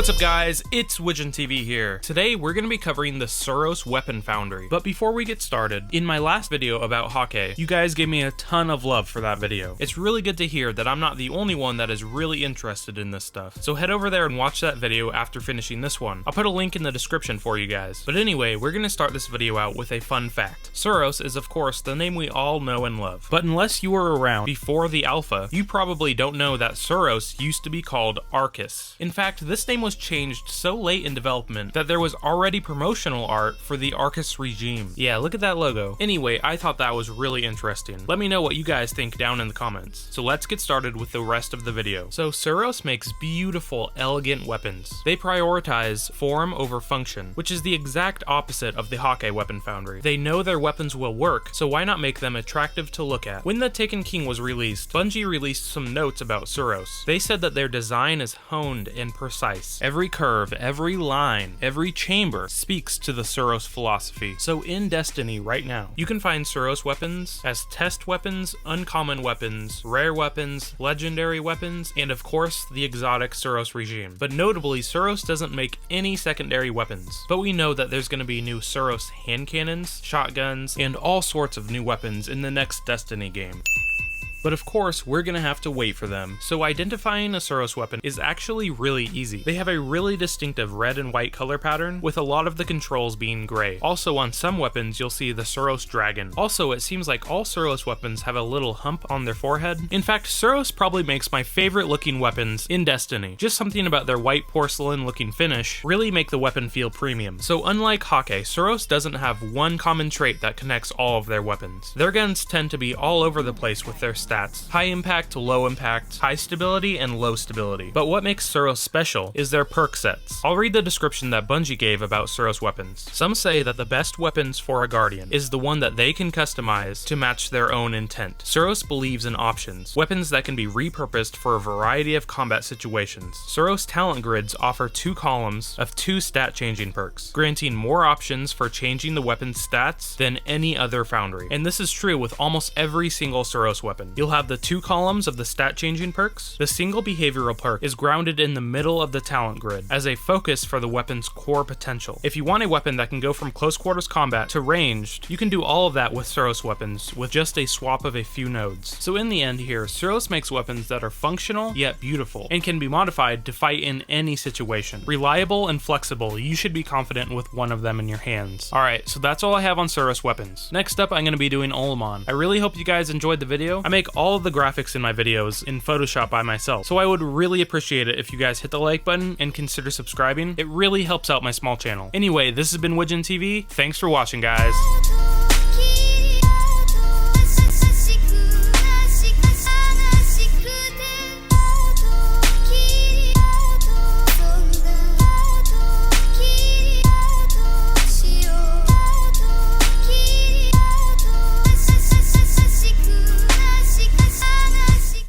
What's up guys, it's Widgeon TV here. Today we're going to be covering the Suros Weapon Foundry. But before we get started, in my last video about Häkke, you guys gave me a ton of love for that video. It's really good to hear that I'm not the only one that is really interested in this stuff. So head over there and watch that video after finishing this one. I'll put a link in the description for you guys. But anyway, we're going to start this video out with a fun fact. Suros is of course the name we all know and love. But unless you were around before the alpha, you probably don't know that Suros used to be called Arcus. In fact, this name was changed so late in development that there was already promotional art for the Arcus regime. Yeah, look at that logo. Anyway, I thought that was really interesting. Let me know what you guys think down in the comments. So let's get started with the rest of the video. So Suros makes beautiful, elegant weapons. They prioritize form over function, which is the exact opposite of the Häkke Weapon Foundry. They know their weapons will work, so why not make them attractive to look at? When the Taken King was released, Bungie released some notes about Suros. They said that their design is honed and precise. Every curve, every line, every chamber speaks to the Suros philosophy. So in Destiny right now, you can find Suros weapons as test weapons, uncommon weapons, rare weapons, legendary weapons, and of course the exotic Suros regime. But notably, Suros doesn't make any secondary weapons. But we know that there's going to be new Suros hand cannons, shotguns, and all sorts of new weapons in the next Destiny game. But of course, we're gonna have to wait for them, so identifying a Suros weapon is actually really easy. They have a really distinctive red and white color pattern, with a lot of the controls being gray. Also, on some weapons, you'll see the Suros dragon. Also, it seems like all Suros weapons have a little hump on their forehead. In fact, Suros probably makes my favorite looking weapons in Destiny. Just something about their white porcelain looking finish really make the weapon feel premium. So unlike Häkke, Suros doesn't have one common trait that connects all of their weapons. Their guns tend to be all over the place with their stats. High impact to low impact, high stability and low stability. But what makes Suros special is their perk sets. I'll read the description that Bungie gave about Suros weapons. Some say that the best weapons for a Guardian is the one that they can customize to match their own intent. Suros believes in options, weapons that can be repurposed for a variety of combat situations. Suros talent grids offer 2 columns of 2 stat changing perks, granting more options for changing the weapon's stats than any other foundry. And this is true with almost every single Suros weapon. You'll have the 2 columns of the stat changing perks. The single behavioral perk is grounded in the middle of the talent grid as a focus for the weapon's core potential. If you want a weapon that can go from close quarters combat to ranged, you can do all of that with Suros weapons with just a swap of a few nodes. So in the end here, Suros makes weapons that are functional yet beautiful and can be modified to fight in any situation. Reliable and flexible, you should be confident with one of them in your hands. Alright, so that's all I have on Suros weapons. Next up, I'm going to be doing Ullman. I really hope you guys enjoyed the video. I make all of the graphics in my videos in Photoshop by myself, so I would really appreciate it if you guys hit the like button and consider subscribing. It really helps out my small channel. Anyway, this has been Widgeon TV. Thanks for watching, guys.